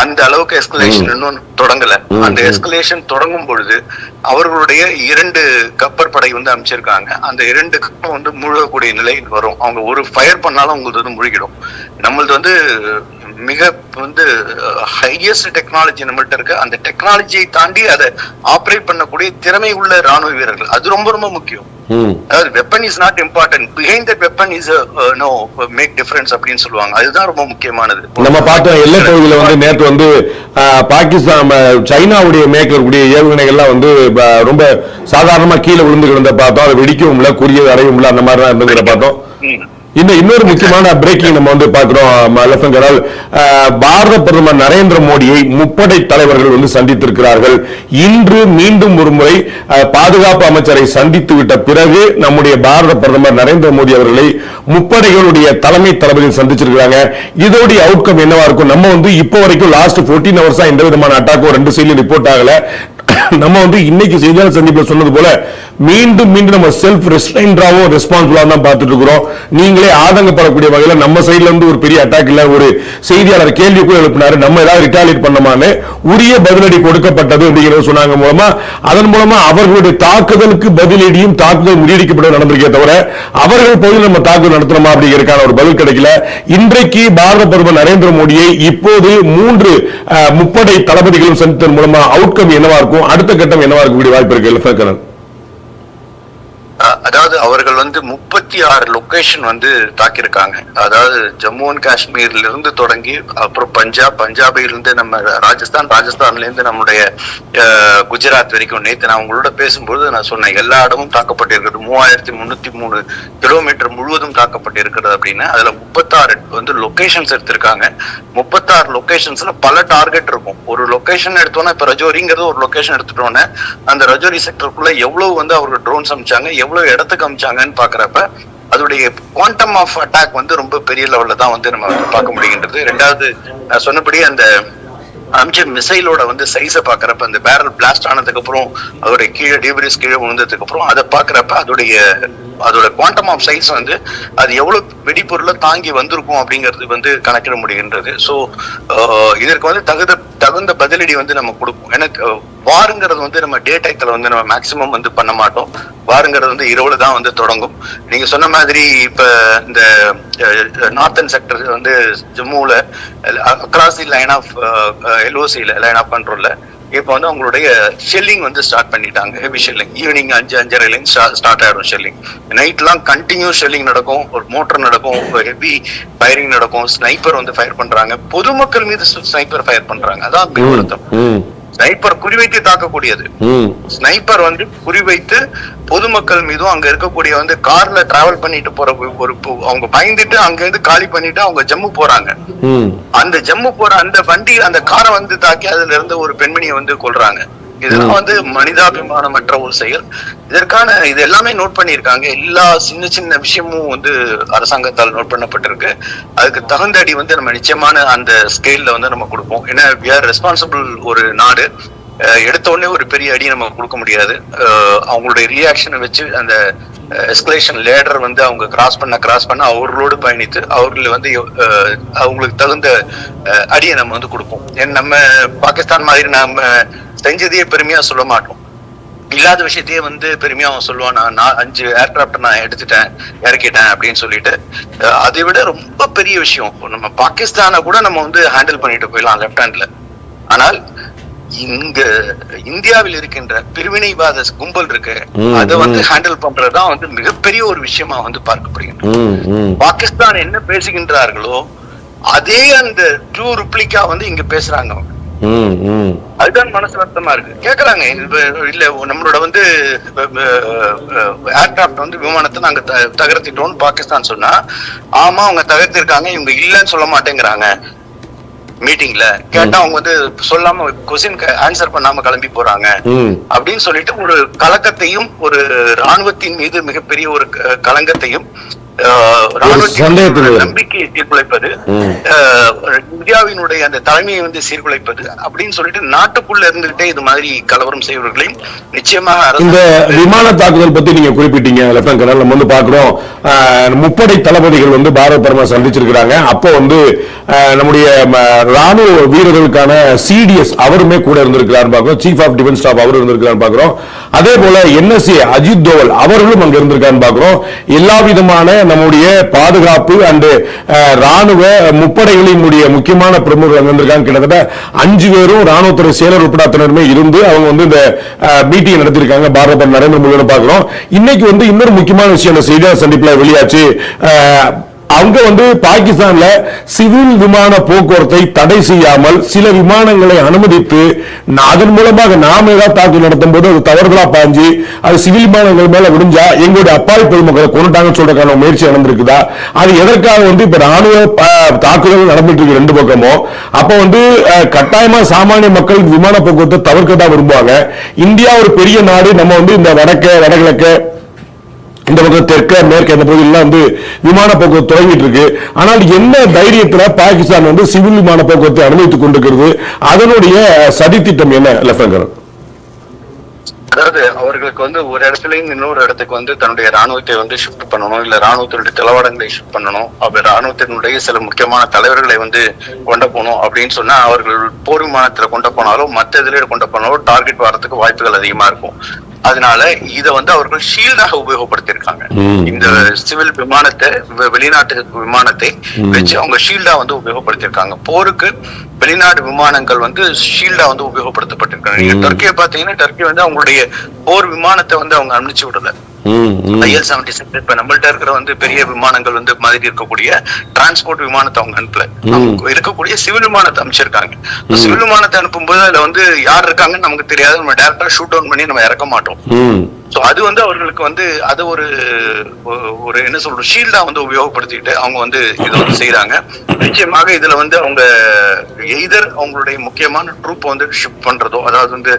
அந்த அளவுக்கு எஸ்கலேஷன் இன்னும் தொடங்கல. அந்த எஸ்கலேஷன் தொடங்கும் பொழுது அவர்களுடைய 2 கப்பற்படை வந்து அமைச்சிருக்காங்க. அந்த 2 கப்பம் வந்து முழுகக்கூடிய நிலை வரும். அவங்க ஒரு ஃபயர் பண்ணாலும் அவங்களுக்கு வந்து முழுகிடும். நம்மளது வந்து மிக வந்து ஹையஸ்ட் டெக்னாலஜி நம்மள்ட்ட இருக்கு. அந்த டெக்னாலஜியை தாண்டி அதை ஆப்ரேட் பண்ணக்கூடிய திறமை உள்ள ராணுவ வீரர்கள், அது ரொம்ப ரொம்ப முக்கியம். அதாவது weapon is not important, behind that weapon is no make difference அப்படின்னு சொல்லுவாங்க. அதுதான் ரொம்ப முக்கியமானது. நம்ம பார்த்தோம் எல்லை பகுதியில வந்து நேற்று வந்து பாகிஸ்தான் சைனாவுடைய மேற்கக்கூடிய ஏவுகணைகள்லாம் வந்து ரொம்ப சாதாரணமா கீழே விழுந்து கிடந்த பார்த்தோம். அதை வெடிக்கவும் இல்லை, குறிய அடையும் இல்லை, அந்த மாதிரி தான் இருந்துங்கிற பார்த்தோம். இன்னொரு முக்கியமான பிரேக்கிங் நம்ம வந்து பார்க்கிறோம். பாரத பிரதமர் நரேந்திர மோடியை முப்படை தலைவர்கள் வந்து சந்தித்திருக்கிறார்கள். இன்று மீண்டும் ஒரு முறை பாதுகாப்பு அமைச்சரை சந்தித்து விட்ட பிறகு நம்முடைய பாரத பிரதமர் நரேந்திர மோடி அவர்களை முப்படைகளுடைய தலைமை தளபதியில் சந்திச்சிருக்கிறாங்க. இதோடைய அவுட்கம் என்னவா இருக்கும்? நம்ம வந்து இப்போ வரைக்கும் லாஸ்ட் 14 ஹவர்ஸா எந்த விதமான அட்டாக்கோ 2 சைட்லயும் ரிப்போர்ட் ஆகல. நம்ம வந்து இன்னைக்கு செய்தியாளர் சந்திப்பில் சொன்னது போல மீண்டும் நம்ம செல்ஃப் ரெஸ்ட்ரைன்டாவும் ரெஸ்பான்சிபிளா தான் பார்த்துட்டு இருக்கிறோம். நீங்களே ஆதங்கப்படக்கூடிய வகையில நம்ம சைட்ல இருந்து ஒரு பெரிய அட்டாக் இல்ல. ஒரு செய்தியாளர் கேள்வி கூட எழுப்பினாரு, நம்ம ஏதாவது ரிட்டாலியேட் பண்ணமான்னு. உரிய பதிலடி கொடுக்கப்பட்டது அப்படிங்கிறத சொன்னாங்க. மூலமா அதன் மூலமா அவர்களுடைய தாக்குதலுக்கு பதிலடியும் தாக்குதல் முறியடிக்கப்பட நடந்திருக்கே தவிர அவர்கள் பகுதியில் நம்ம தாக்குதல் நடத்தணுமா அப்படிங்கிறதுக்கான ஒரு பதில் கிடைக்கல. இன்றைக்கு பாரத பிரதமர் நரேந்திர மோடியை இப்போது 3 முப்படை தளபதிகளும் சந்தித்ததன் மூலமா அவுட்கம் என்னவா இருக்கும், அடுத்த கட்டம் என்னவா இருக்கக்கூடிய வாய்ப்பு இருக்கு? அதாவது அவர்கள் வந்து 36 லொகேஷன் வந்து தாக்கியிருக்காங்க. அதாவது ஜம்மு அண்ட் காஷ்மீர்ல இருந்து தொடங்கி அப்புறம் பஞ்சாபில் இருந்து நம்ம ராஜஸ்தான்ல இருந்து நம்முடைய குஜராத் வரைக்கும். நேற்று நான் உங்களோட பேசும்போது நான் சொன்னேன் எல்லா இடமும் தாக்கப்பட்டிருக்கிறது. 3303 கிலோமீட்டர் முழுவதும் தாக்கப்பட்டிருக்கிறது அப்படின்னு. அதுல 36 வந்து லொகேஷன்ஸ் எடுத்திருக்காங்க. 36 லொகேஷன்ஸ்ல பல டார்கெட் இருக்கும். ஒரு லொகேஷன் எடுத்தோன்னா இப்ப ரஜோரிங்கிறது ஒரு லொகேஷன் எடுத்துட்டோன்னே அந்த ரஜோரி செக்டருக்குள்ள எவ்வளவு வந்து அவர்கள் ட்ரோன்ஸ் அமைச்சாங்க, எவ்வளவு இடத்துக்கு அமைச்சாங்கன்னு பாக்குறப்ப அதோடைய குவாண்டம் ஆஃப் அட்டாக் வந்து ரொம்ப பெரிய லெவல்ல தான் வந்து நம்ம பார்க்க முடிகின்றது. 2வது நான் சொன்னபடி அந்த அமிச்ச மிசைலோட வந்து சைஸை பாக்குறப்ப, அந்த பேரல் பிளாஸ்ட் ஆனதுக்கு அப்புறம் அதோட கீழே டிபிரிஸ் கீழே விழுந்ததுக்கு அப்புறம் அதை பாக்குறப்ப அதோட குவாண்டம் ஆஃப் சைஸ் வந்து அது எவ்வளவு வெடிப்பொருளை தாங்கி வந்திருக்கும் அப்படிங்கிறது வந்து கணக்கிட முடிகின்றது. ஸோ இதற்கு வந்து தகுந்த பதிலடி வந்து நம்ம கொடுப்போம். எனக்கு வாருங்கிறது வந்து நம்ம டே டைத்துல வந்து நம்ம மேக்சிமம் வந்து பண்ண மாட்டோம். வாருங்கிறது வந்து இரவுல தான் வந்து தொடங்கும். நீங்க சொன்ன மாதிரி இப்ப இந்த நார்த்தன் செக்டர் வந்து ஜம்முல அக்ராஸ் தி லைன் ஆஃப் எல்ஓசில லைன் ஆஃப் கண்ட்ரோல்ல இப்ப வந்து அவங்களுடைய ஷெல்லிங் வந்து ஸ்டார்ட் பண்ணிட்டாங்க. ஹெவி ஷெல்லிங் ஈவினிங் 5-5:30 ஸ்டார்ட் ஆயிடும் ஷெல்லிங். நைட்லாம் கண்டினியூஸ் ஷெல்லிங் நடக்கும், ஒரு மோட்டர் நடக்கும், ஹெவி ஃபயரிங் நடக்கும், ஸ்னைப்பர் வந்து ஃபயர் பண்றாங்க, பொதுமக்கள் மீது ஸ்னைப்பர் ஃபயர் பண்றாங்க. அதான் பின்வருத்தம். ஸ்னைப்பர் குறிவைத்து தாக்கக்கூடியது. ஸ்னைப்பர் வந்து குறிவைத்து பொதுமக்கள் மீதும் அங்க இருக்கக்கூடிய வந்து கார்ல டிராவல் பண்ணிட்டு போற ஒரு அவங்க பயந்துட்டு அங்க இருந்து காலி பண்ணிட்டு அவங்க ஜம்மு போறாங்க. அந்த ஜம்மு போற அந்த வண்டி அந்த காரை வந்து தாக்கி அதுல இருந்து ஒரு பெண்மணியை வந்து கொல்றாங்க. இதெல்லாம் வந்து மனிதாபிமானமற்ற ஒரு செயல். இது எல்லாமே நோட் பண்ணிருக்காங்க. எல்லா சின்ன சின்ன விஷயமும் வந்து அரசாங்கத்தால் நோட் பண்ணப்பட்டிருக்கு. அதுக்கு தகுந்த அடி வந்து நம்ம நிச்சயமான அந்த ஸ்கேல்ல வந்து நம்ம கொடுப்போம். ஏன்னா we are ரெஸ்பான்சிபிள் ஒரு நாடு. எடுத்த உடனே ஒரு பெரிய அடி நம்ம கொடுக்க முடியாது. அவங்களுடைய ரியாக்ஷனை வச்சு அந்த எஸ்கலேஷன் லேடர் வந்து அவங்க கிராஸ் பண்ண அவர்களோடு பயணித்து அவர்களை வந்து அவங்களுக்கு தகுந்த அடியை நம்ம வந்து கொடுப்போம். நம்ம பாகிஸ்தான் மாதிரி நம்ம செஞ்சதையே பெருமையா சொல்ல மாட்டோம். இல்லாத விஷயத்தையே வந்து பெருமையா அவன் சொல்லுவான், நான் 5 ஏர்கிராப்ட் நான் இறக்கிட்டேன் அப்படின்னு சொல்லிட்டு. அதை விட ரொம்ப பெரிய விஷயம், நம்ம பாகிஸ்தானை கூட நம்ம வந்து ஹேண்டில் பண்ணிட்டு போயிடலாம் லெப்ட் ஹேண்ட்ல. ஆனால் இங்க இந்தியாவில் இருக்கின்ற பிரிவினைவாத கும்பல் இருக்கு, அதை வந்து ஹேண்டில் பண்றதுதான் வந்து மிகப்பெரிய ஒரு விஷயமா வந்து பார்க்கப்படுகின்றது. பாகிஸ்தான் என்ன பேசுகின்றார்களோ அதே அந்த ட்ரூ ரிப்ளிகா வந்து இங்க பேசுறாங்க. அதுதான் மனசு வருத்தமா இருக்கு. கேக்குறாங்க, இல்ல நம்மளோட வந்து ஏர்கிராப்ட் வந்து விமானத்தை நாங்க தகர்த்திட்டோம்னு பாகிஸ்தான் சொன்னா, ஆமா அவங்க தகர்த்திருக்காங்க, இவங்க இல்லன்னு சொல்ல மாட்டேங்கிறாங்க. மீட்டிங்ல கேட்டா அவங்க வந்து சொல்லாம கொஸ்டின் ஆன்சர் பண்ணாம கிளம்பி போறாங்க அப்படின்னு சொல்லிட்டு ஒரு கலக்கத்தையும் ஒரு ராணுவத்தின் மீது மிகப்பெரிய ஒரு களங்கத்தையும் நம்பிக்கையை சீர்குலைப்பது, இந்தியாவினுடைய அந்த தலைமையை வந்து சீர்குலைப்பது அப்படின்னு சொல்லிட்டு நாட்டுக்குள்ள இருந்துகிட்டே இது மாதிரி கலவரம் செய்வர்களையும் நிச்சயமாக. இந்த விமான தாக்குதல் பத்தி நீங்க குறிப்பிட்டீங்க லெப்டினன்ட் கர்னல். நம்ம வந்து பாக்குறோம் முப்படை தளபதிகள் வந்து பாரத் பிரதமர் சந்திச்சிருக்கிறாங்க. அப்போ வந்து நம்முடைய ராணுவ வீரர்களுக்கான சிடிஎஸ் அவருமே கூட இருந்திருக்கிறார் பாக்குறோம். சீஃப் ஆஃப் டிஃபென்ஸ் ஸ்டாஃப் அவர் இருந்திருக்கிறார் பாக்குறோம். அதே போல என்எஸ்ஏ அஜித் தோவல் அவர்களும் அங்க இருந்திருக்காரு பாக்குறோம். எல்லா விதமான நம்முடைய பாதுகாப்பு அண்ட் ராணுவ முப்படைகளினுடைய முக்கியமான பிரமுகர்கள் வந்திருக்காங்க. கிட்டத்தட்ட 5 பேரும் ராணுவத்துறை செயலர் உட்பட அத்தனையுமே இருந்து அவங்க வந்து இந்த மீட்டிங் நடத்திருக்காங்க. பாரத நரேந்திர மோடி பார்க்கிறோம். இன்னைக்கு வந்து இன்னொரு முக்கியமான விஷயம் இந்த செய்தியாளர் சந்திப்புல வெளியாச்சு. அவங்க வந்து பாகிஸ்தான்ல சிவில் விமான போக்குவரத்தை தடை செய்யாமல் சில விமானங்களை அனுமதித்து அதன் மூலமாக நாம ஏதாவது தாக்குதல் நடத்தும் போது அது தவறுதலா பாஞ்சு அது சிவில் விமானங்கள் மேல விடுஞ்சா எங்களுடைய அப்பாவி பொதுமக்களை கொண்டுட்டாங்கன்னு சொல்றதுக்கான முயற்சி நடந்திருக்குதா? அது எதற்காக வந்து இப்ப ராணுவ தாக்குதல் நடந்துட்டு இருக்கு 2 பக்கமும். அப்ப வந்து கட்டாயமா சாமானிய மக்கள் விமான போக்குவரத்தை தவிர்க்கதான் விரும்புவாங்க. இந்தியா ஒரு பெரிய நாடு. நம்ம வந்து இந்த வடகிழக்கு இந்த பக்கம் தெற்க மேற்கு இந்த பகுதியெல்லாம் வந்து விமான போக்குவரத்து தொடங்கிட்டு இருக்கு. ஆனால் என்ன தைரியத்துல பாகிஸ்தான் வந்து சிவில் விமான போக்குவரத்தை அனுமதித்துக் கொண்டிருக்கிறது? அதனுடைய சதித்திட்டம் என்ன லெப்டினன்ட் கர்னல்? அதாவது அவர்களுக்கு வந்து ஒரு இடத்துல இன்னொரு இடத்துக்கு வந்து தன்னுடைய ராணுவத்தை வந்து ஷிஃப்ட் பண்ணணும், இல்ல ராணுவத்தினுடைய தளவாடங்களை ஷிஃப்ட் பண்ணணும், அப்படி ராணுவத்தினுடைய சில முக்கியமான தலைவர்களை வந்து கொண்டு போகணும் அப்படின்னு சொன்னா அவர்கள் போர் விமானத்துல கொண்டு போனாலும் மற்ற இதுல கொண்டு போனாலும் டார்கெட் வரதுக்கு வாய்ப்புகள் அதிகமா இருக்கும். அதனால இத வந்து அவர்கள் ஷீல்டாக உபயோகப்படுத்திருக்காங்க. இந்த சிவில் விமானத்தை வெளிநாட்டு விமானத்தை வச்சு அவங்க ஷீல்டா வந்து உபயோகப்படுத்திருக்காங்க. போருக்கு வெளிநாடு விமானங்கள் வந்து ஷீல்டா வந்து உபயோகப்படுத்தப்பட்டிருக்காங்க. நீங்க டர்க்கியை பாத்தீங்கன்னா டர்க்கி வந்து அவங்களுடைய போர் விமானத்தை வந்து அவங்க அனுப்பிச்சு விடல. IL-76 இப்ப நம்மள்ட்ட இருக்கிற வந்து பெரிய விமானங்கள் வந்து மாதிரி இருக்கக்கூடிய டிரான்ஸ்போர்ட் விமானத்தை அவங்க அனுப்பல. இருக்கக்கூடிய சிவில் விமானத்தை அனுப்பிச்சிருக்காங்க. சிவில் விமானத்தை அனுப்பும் போது அதுல வந்து யார் இருக்காங்கன்னு நமக்கு தெரியாது. நம்ம டைரக்டா ஷூட் டவுன் பண்ணி நம்ம இறக்க மாட்டோம். ஸோ அது வந்து அவர்களுக்கு வந்து அது ஒரு என்ன சொல்ற ஷீல்டா வந்து உபயோகப்படுத்திட்டு அவங்க வந்து இதை வந்து செய்யறாங்க. நிச்சயமாக இதுல வந்து அவங்க எய்தர் அவங்களுடைய முக்கியமான ட்ரூப் வந்து ஷிஃப்ட் பண்றதோ, அதாவது வந்து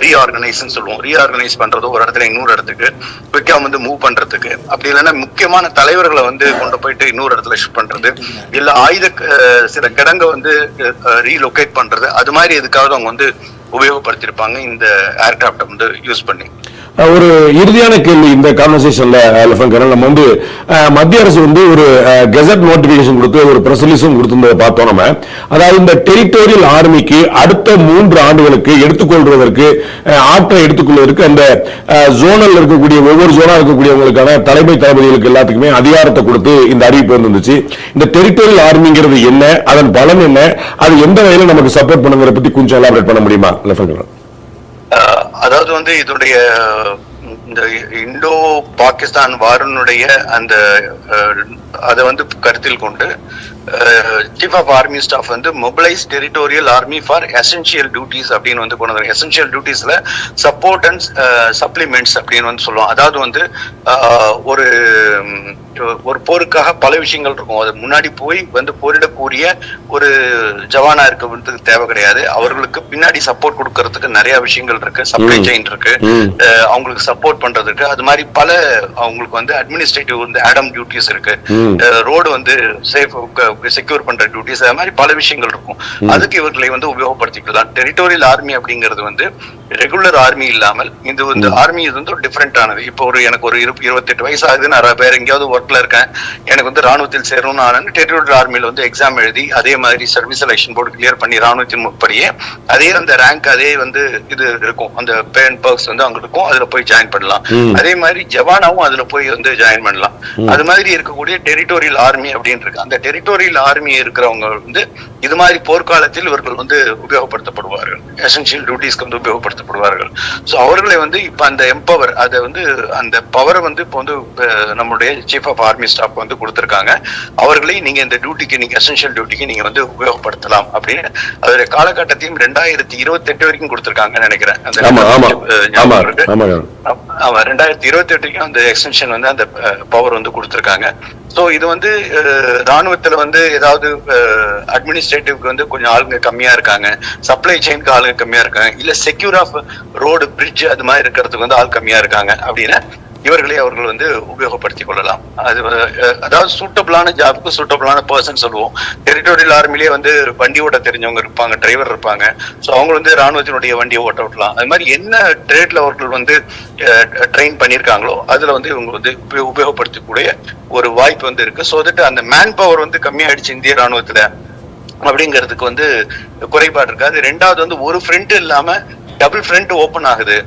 ரீஆர்கனைஸ் சொல்லுவோம், ரீஆர்கனைஸ் பண்றதோ ஒரு இடத்துல இன்னொரு இடத்துக்கு குயிக்கா வந்து மூவ் பண்றதுக்கு, அப்படி இல்லைன்னா முக்கியமான தலைவர்களை வந்து கொண்டு போயிட்டு இன்னொரு இடத்துல ஷிஃப்ட் பண்றது, இல்ல சில கிடங்க வந்து ரீலொகேட் பண்றது, அது மாதிரி எதுக்காவது அவங்க வந்து உபயோகப்படுத்திருப்பாங்க இந்த ஏர்கிராப்டை வந்து யூஸ் பண்ணி. ஒரு இறுதியான கேள்வி இந்த கான்வர்சேஷன்ல நம்ம வந்து மத்திய அரசு வந்து ஒரு கெசட் நோட்டிபிகேஷன் கொடுத்து ஒரு பிரஸ் ரிலீஸும் கொடுத்திருந்ததை பார்த்தோம் நம்ம. அதாவது இந்த டெரிட்டோரியல் ஆர்மிக்கு அடுத்த 3 ஆண்டுகளுக்கு எடுத்துக்கொள்வதற்கு ஆற்றலை எடுத்துக்கொள்வதற்கு அந்த ஜோனல் இருக்கக்கூடிய ஒவ்வொரு ஜோனா இருக்கக்கூடியவங்களுக்கான தலைமை தளபதிகளுக்கு எல்லாத்துக்குமே அதிகாரத்தை கொடுத்து இந்த அறிவிப்பு வந்துச்சு. இந்த டெரிட்டோரியல் ஆர்மிங்கிறது என்ன, அதன் பலன் என்ன, அது எந்த வகையில நமக்கு சப்போர்ட் பண்ணுங்கிறத பத்தி கொஞ்சம் எலாபரேட் பண்ண முடியுமா? அதாவது வந்து இதோடைய இந்த இந்தோ பாகிஸ்தான் வாரனுடைய அந்த அதை வந்து கருத்தில் கொண்டு சீஃப் ஆஃப் ஆர்மி ஸ்டாஃப் வந்து mobilise territorial army for essential duties அப்படின்னு வந்து கொண்டு வந்தாங்க. எசென்சியல் டியூட்டிஸ்ல சப்போர்ட் அண்ட் சப்ளிமெண்ட்ஸ் அப்படின்னு வந்து சொல்லுவோம். அதாவது வந்து ஒரு போருக்காக பல விஷயங்கள் இருக்கும். அது முன்னாடி போய் வந்து போரிடக்கூடிய ஒரு ஜவானா இருக்கிறதுக்கு தேவை கிடையாது. அவர்களுக்கு பின்னாடி சப்போர்ட் கொடுக்கறதுக்கு நிறைய விஷயங்கள் இருக்கு, சப்ளை செயின் இருக்கு, அவங்களுக்கு சப்போர்ட் பண்றதுக்கு, அது மாதிரி பல அவங்களுக்கு வந்து அட்மினிஸ்ட்ரேட்டிவ் வந்து ஆடம் டியூட்டிஸ் இருக்கு, ரோடு வந்து சேஃப் செக்யூர் பண்ற டியூட்டிஸ், அது மாதிரி பல விஷயங்கள் இருக்கும். அதுக்கு இவர்களை வந்து உபயோகப்படுத்திக்கலாம். டெரிட்டோரியல் ஆர்மி அப்படிங்கிறது வந்து ரெகுலர் ஆர்மி இல்லாமல் இது வந்து ஆர்மி இது வந்து டிஃபரெண்ட் ஆனது. இப்போ எனக்கு ஒரு 28 வயசு ஆகுது, நான் வேற எங்கேயாவது ஒர்க்ல இருக்கேன், எனக்கு வந்து ராணுவத்தில் சேரணும்னு ஆனது டெரிட்டோரியல் ஆர்மியில வந்து எக்ஸாம் எழுதி அதே மாதிரி சர்வீஸ் செலக்ஷன் போர்டு கிளியர் பண்ணி ராணுவத்தின் முற்படியே அதே அந்த ரேங்க் அதே வந்து இது இருக்கும், அந்த பே அண்ட் பர்க்ஸ் வந்து அங்க இருக்கும், அதுல போய் ஜாயின் பண்ணலாம். அதே மாதிரி ஜவானாவும் அதுல போய் வந்து ஜாயின் பண்ணலாம். அது மாதிரி இருக்கக்கூடிய டெரிட்டோரியல் ஆர்மி அப்படின்னு இருக்கு. அந்த டெரிட்டோரியல் ஆர்மி இருக்கிறவங்க வந்து இது மாதிரி போர்க்காலத்தில் இவர்கள் வந்து உபயோகப்படுத்தப்படுவார்கள், எசென்சியல் டியூட்டிஸ்க்கு வந்து உபயோகப்படுத்தப்படுவார்கள். ஸோ அவர்களை வந்து இப்ப அந்த எம்பவர் அதை வந்து அந்த பவரை வந்து இப்போ வந்து நம்மளுடைய சீஃப் ஆஃப் ஆர்மி ஸ்டாஃப் வந்து கொடுத்திருக்காங்க. அவர்களை நீங்க இந்த டியூட்டிக்கு, நீங்க எசென்சியல் டியூட்டிக்கு நீங்க வந்து உபயோகப்படுத்தலாம் அப்படின்னு அதோட காலகட்டத்தையும் 2028 வரைக்கும் கொடுத்திருக்காங்க நினைக்கிறேன். அந்த 2028 அந்த எக்ஸ்டென்ஷன் வந்து அந்த பவர் வந்து கொடுத்திருக்காங்க. சோ இது வந்து ராணுவத்துல வந்து ஏதாவது அட்மினிஸ்ட்ரேட்டிவ்க்கு வந்து கொஞ்சம் ஆளுங்க கம்மியா இருக்காங்க, சப்ளை செயின்க்கு ஆளுங்க கம்மியா இருக்காங்க, இல்ல செக்யூர் ஆஃப் ரோடு பிரிட்ஜ் அது மாதிரி இருக்கிறதுக்கு வந்து ஆள் கம்மியா இருக்காங்க அப்படின்னா இவர்களை அவர்கள் வந்து உபயோகப்படுத்திக் கொள்ளலாம். அது அதாவது சூட்டபிளான ஜாபுக்கு சூட்டபிளான பர்சன் சொல்லுவோம். டெரிட்டோரியல் ஆர்மிலேயே வந்து வண்டி ஓட்ட தெரிஞ்சவங்க இருப்பாங்க, டிரைவர் இருப்பாங்க. ஸோ அவங்க வந்து ராணுவத்தினுடைய வண்டியை ஓட்ட விட்டலாம். அது மாதிரி என்ன ட்ரேட்ல அவர்கள் வந்து ட்ரெயின் பண்ணியிருக்காங்களோ அதுல வந்து இவங்க வந்து உபயோகப்படுத்தக்கூடிய ஒரு வாய்ப்பு வந்து இருக்கு. ஸோ வந்துட்டு அந்த மேன் பவர் வந்து கம்மியாயிடுச்சு இந்திய ராணுவத்துல அப்படிங்கிறதுக்கு வந்து குறைபாடு இருக்காது. ரெண்டாவது வந்து ஒரு ஃப்ரண்ட் இல்லாம டபுள் ஃப்ரண்ட் ஓபன் ஆகுது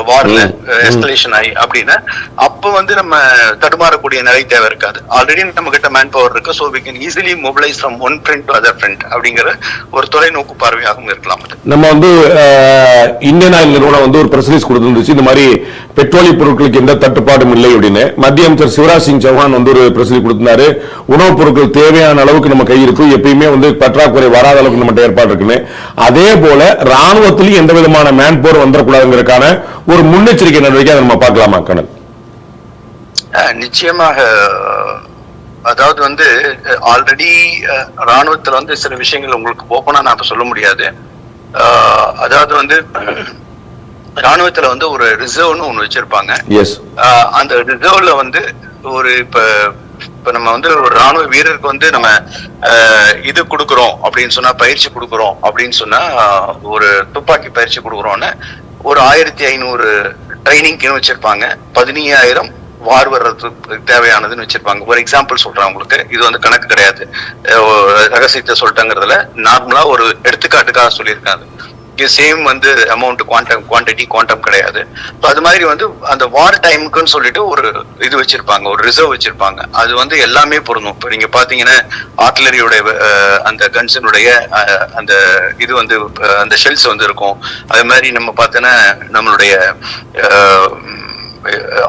வார்ல எஸ்கலேஷன் ஆகி அப்படின்னா அப்ப வந்து நம்ம தடுமாறக்கூடிய நிலை தேவை இருக்காது. ஆல்ரெடி நம்ம கிட்ட மேன் பவர் இருக்கு. So we can easily mobilise from one front to other front அப்படிங்கிற ஒரு தொலைநோக்கு பார்வையாகவும் இருக்கலாம். நம்ம வந்து இந்தியன் ஆயில் நிறுவனம் வந்து ஒரு பிரஸ் ரிலீஸ் கொடுத்துருந்துச்சு, இந்த மாதிரி பெட்ரோலிய பொருட்களுக்கு எந்த தட்டுப்பாடும் இல்லை அப்படின்னு. மத்திய அமைச்சர் சிவராஜ் சிங் சௌஹான் வந்து ஒரு பிரஸ் ரிலீஸ் கொடுத்திருந்தாரு. உணவுப் பொருட்கள் தேவையான அளவுக்கு நம்ம கை இருக்கும், எப்பயுமே வந்து பற்றாக்குறை வராத அளவுக்கு நம்ம ஏற்பாடு இருக்குன்னு. அதே போல ராணுவத்திலும் எந்த விதமான மேன் பவர் வந்துடக்கூடாதுங்கிறதுக்கான ஒரு முன்னெச்சரிக்கை நடவடிக்கை நம்ம பார்க்கலாமா கணல்? நிச்சயமாக. அதாவது வந்து ஆல்ரெடி ராணுவத்துல வந்து சில விஷயங்கள் உங்களுக்கு ஓப்பனா நான் சொல்ல முடியாது. அதாவது வந்து ராணுவத்துல வந்து ஒரு ரிசர்வ்னு ஒண்ணு வச்சிருப்பாங்க. அந்த ரிசர்வ்ல வந்து ஒரு இப்ப நம்ம வந்து ஒரு ராணுவ வீரருக்கு வந்து நம்ம இது கொடுக்குறோம் அப்படின்னு சொன்னா, பயிற்சி கொடுக்குறோம் அப்படின்னு சொன்னா, ஒரு துப்பாக்கி பயிற்சி கொடுக்குறோம்னு ஒரு 1500 ட்ரைனிங்னு வச்சிருப்பாங்க. 15000 வார் வர்றதுக்கு தேவையானதுன்னு வச்சிருப்பாங்க. ஒரு எக்ஸாம்பிள் சொல்றேன் உங்களுக்கு, இது வந்து கணக்கு கிடையாது, ரகசியத்தை சொல்லிட்டாங்கிறதுல நார்மலா ஒரு எடுத்துக்காட்டுக்காக சொல்லியிருக்காங்க. சேம் வந்து அமௌண்ட் குவான்டிட்டி கிடையாது. அது மாதிரி வந்து அந்த வார் டைமுக்குன்னு சொல்லிட்டு ஒரு இது வச்சிருப்பாங்க, ஒரு ரிசர்வ் வச்சிருப்பாங்க. அது வந்து எல்லாமே பொருந்தும். இப்போ நீங்க பாத்தீங்கன்னா ஆர்டிலரியோட அந்த கன்ஸினுடைய அந்த இது வந்து அந்த ஷெல்ஸ் வந்து இருக்கும். அது மாதிரி நம்ம பார்த்தோன்னா நம்மளுடைய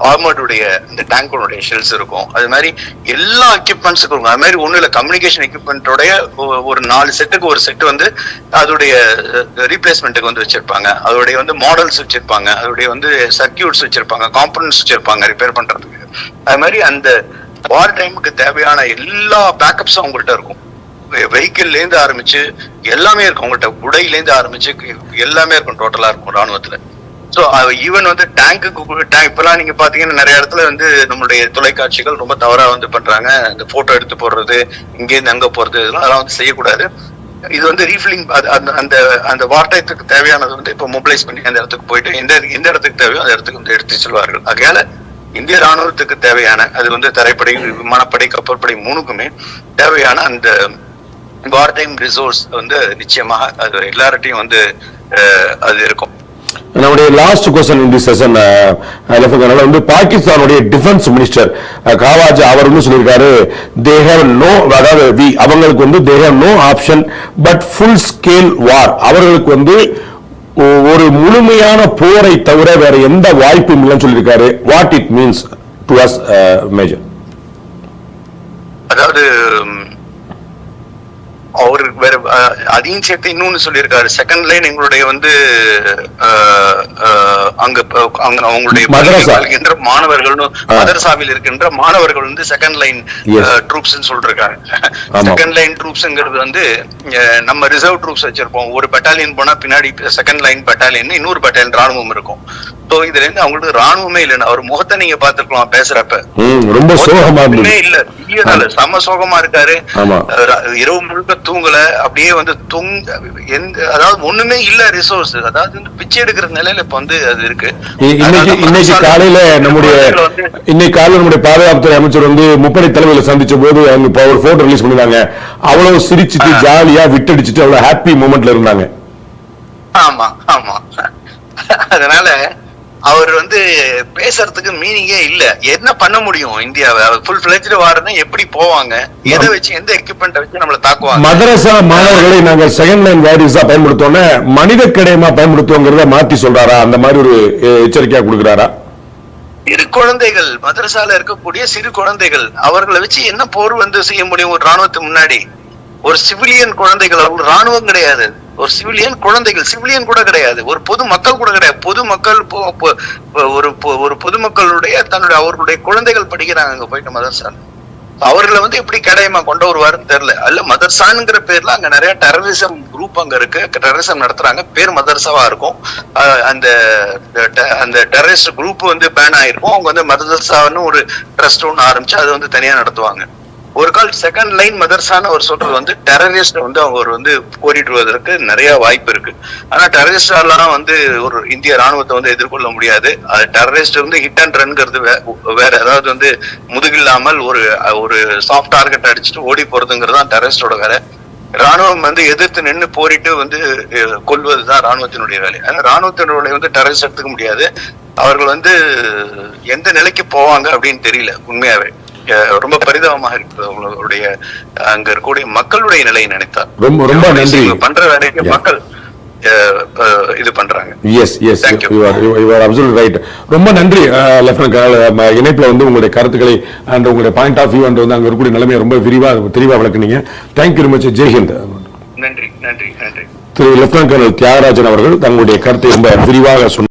ஆர்மர்டுடைய இந்த டேங்கோடைய ஷெல்ஸ் இருக்கும். அது மாதிரி எல்லா எக்யூப்மெண்ட்ஸுக்கும் இருக்கும். அது மாதிரி ஒண்ணு இல்ல, கம்யூனிகேஷன் எக்யூப்மெண்ட்டோடைய ஒரு 4 செட்டுக்கு ஒரு செட் வந்து அதோடைய ரீப்ளேஸ்மெண்ட்டுக்கு வந்து வச்சிருப்பாங்க. அதோடைய வந்து மாடல்ஸ் வச்சிருப்பாங்க, அதோடைய வந்து சர்க்கியூட்ஸ் வச்சிருப்பாங்க, காம்பனன்ட்ஸ் வச்சிருப்பாங்க ரிப்பேர் பண்றதுக்கு. அது மாதிரி அந்த வார் டைமுக்கு தேவையான எல்லா பேக்கப்ஸும் அவங்கள்ட்ட இருக்கும். வெஹிக்கிள்ல இருந்து ஆரம்பிச்சு எல்லாமே இருக்கும் அவங்கள்ட்ட, உடையில இருந்து ஆரம்பிச்சு எல்லாமே இருக்கும், டோட்டலா இருக்கும் ராணுவத்துல. சோ ஈவன் வந்து டேங்குக்கு இப்பெல்லாம் நீங்க பாத்தீங்கன்னா நிறைய இடத்துல வந்து நம்மளுடைய தொலைக்காட்சிகள் ரொம்ப தவறா வந்து பண்றாங்க. இந்த போட்டோ எடுத்து போடுறது, இங்க இருந்து அங்க போறது, அதெல்லாம் வந்து செய்யக்கூடாது. இது வந்து ரீஃபில்லிங், அந்த அந்த வார்த்தைக்கு தேவையானது வந்து இப்ப மொபிலைஸ் பண்ணி அந்த இடத்துக்கு போயிட்டு எந்த இடத்துக்கு தேவையோ அந்த இடத்துக்கு வந்து எடுத்து செல்வார்கள். ஆகையால இந்திய ராணுவத்துக்கு தேவையான, அது வந்து தரைப்படை, விமானப்படை, கப்பற்படை 3க்குமே தேவையான அந்த வார் டைம் ரிசோர்ஸ் வந்து நிச்சயமாக அது எல்லார்ட்டையும் வந்து அது இருக்கும். நம்முடைய last question in the session வந்து பாகிஸ்தானுடைய டிஃபென்ஸ் மினிஸ்டர் காவாஜா அவர் வந்து சொல்லியிருக்காரு, தே ஹேவ் நோ, அதாவது அவங்களுக்கு வந்து they have no option but full scale war. அவர்களுக்கு வந்து ஒரு முழுமையான போரை தவிர வேற எந்த வாய்ப்பும் இல்லைன்னு சொல்லியிருக்காரு. What it means to us major? அதாவது அவரு வேற அதையும் சேர்த்து இன்னொன்னு சொல்லியிருக்காரு, செகண்ட் லைன் எங்களுடைய வந்து அங்க அவங்களுடைய இருக்கின்ற மாணவர்கள், மதரசாவில் இருக்கின்ற மாணவர்கள் வந்து செகண்ட் லைன் ட்ரூப்ஸ் சொல்றாங்க. செகண்ட் லைன் ட்ரூப்ஸ்ங்கிறது வந்து நம்ம ரிசர்வ் ட்ரூப்ஸ் வச்சிருப்போம். ஒரு பட்டாலியன் போனா பின்னாடி செகண்ட் லைன் பட்டாலியன், இன்னொரு பட்டாலியன் ராணுவம் இருக்கும். சோ இதுல இருந்து அவங்களுக்கு ராணுவமே இல்லைன்னு அவர் முகத்தை நீங்க பாத்துக்கலாம் பேசுறப்ப, ரொம்ப சோகமா இல்ல, சம சோகமா இருக்காரு. இரவு முழுக்க தூங்கல, அப்படியே வந்து அதாவது ஒண்ணுமே இல்ல ரிசோர்ஸ், அதாவது பிச்சை எடுக்கிற நிலையில இப்ப வந்து அது இருக்கு. இன்னைக்கு காலையில நம்முடைய பாதுகாப்புத்துறை அமைச்சர் வந்து முப்படை தலைமையில சந்திச்ச போது அவங்க ஒரு போட்டோ ரிலீஸ் பண்ணிருந்தாங்க. அவ்வளவு சிரிச்சுட்டு ஜாலியா விட்டடிச்சுட்டு அவ்வளவு ஹாப்பி மூமெண்ட்ல இருந்தாங்க. ஆமா ஆமா. அதனால அவர் வந்து பேசுறதுக்கு மீனிங்கே இல்ல. என்ன பண்ண முடியும் இந்தியாவை? ஃபுல் ஃபிளெஜ்டு வார்னா எப்படி போவாங்க? எதை வச்சு, எந்த எக்யூப்மெண்ட் வச்சு நம்மள தாக்குவாங்க? மதரசா மாணவர்களை நாங்க செகண்ட் லைன் வாரியர்ஸா பயன்படுத்தோம்னா மனித கிடையமா பயன்படுத்துவோங்கிறத மாத்தி சொல்றாரா? அந்த மாதிரி ஒரு எச்சரிக்கையா கொடுக்கிறாரா? சிறு குழந்தைகள், மதரசால இருக்கக்கூடிய சிறு குழந்தைகள், அவர்களை வச்சு என்ன போர் வந்து செய்ய முடியும் ஒரு ராணுவத்துக்கு முன்னாடி? ஒரு சிவிலியன் குழந்தைகள், அவங்க ராணுவம் கிடையாது, ஒரு சிவிலியன் குழந்தைகள், சிவிலியன் கூட கிடையாது, ஒரு பொது மக்கள் கூட கிடையாது. பொதுமக்கள் ஒரு பொதுமக்களுடைய அவர்களுடைய குழந்தைகள் படிக்கிறாங்க அங்க போயிட்டு மதரசா. அவர்களை வந்து எப்படி கடையமா கொண்டு வருவாருன்னு தெரியல. அல்ல மதரசானுங்கிற பேர்ல அங்க நிறைய டெரரிசம் குரூப் அங்க இருக்கு, டெரரிசம் நடத்துறாங்க, பேர் மதரசாவா இருக்கும். அந்த டெரரிஸ்ட் குரூப் வந்து பேன் ஆயிருக்கும். அவங்க வந்து மதரசான்னு ஒரு ட்ரஸ்ட் ஒன்று ஆரம்பிச்சு அதை வந்து தனியா நடத்துவாங்க. ஒரு கால் செகண்ட் லைன் மதரசான்னு அவர் சொல்றது வந்து டெரரிஸ்ட் வந்து அவர் வந்து போரிடுவதற்கு நிறைய வாய்ப்பு இருக்கு. ஆனா டெரரிஸ்டாலாம் வந்து ஒரு இந்திய ராணுவத்தை வந்து எதிர்கொள்ள முடியாது. அது டெரரிஸ்ட் வந்து ஹிட் அண்ட் ரன்ங்கிறது வேற, அதாவது வந்து முதுகில்லாமல் ஒரு சாஃப்ட் டார்கெட் அடிச்சுட்டு ஓடி போறதுங்கிறது தான் டெரரிஸ்டோட வேலை. ராணுவம் வந்து எதிர்த்து நின்று போரிட்டு வந்து கொல்வதுதான் ராணுவத்தினுடைய வேலை. ஆனா ராணுவத்தினுடைய வந்து டெரரிஸ்ட் எடுத்துக்க முடியாது. அவர்கள் வந்து எந்த நிலைக்கு போவாங்க அப்படின்னு தெரியல. உண்மையாவே ரொம்ப பரிதாபமாக இருக்குது அவங்களுடைய அங்க இருக்கக்கூடிய மக்களுடைய நிலையை நினைத்தார். ரொம்ப ரொம்ப நன்றி. பண்ற வேலைக்கு மக்கள் இது பண்றாங்க. Yes yes, you are absolutely right. ரொம்ப நன்றி லெப்டினன்ட் கர்னல். இணைப்புல வந்து உங்களுடைய கருத்துக்களை அண்ட் உங்களுடைய பாயிண்ட் ஆஃப் வியூ அண்ட் வந்து அங்க இருக்கக்கூடிய நிலைமையை ரொம்ப தெளிவா விளக்குனீங்க. Thank you very much. ஜெய்ஹிந்த். நன்றி நன்றி நன்றி. திரு லெப்டினன்ட் கர்னல் தியாகராஜன் அவர்கள் தங்களுடைய கருத்தை ரொம்ப விரிவாக சொன்னார்.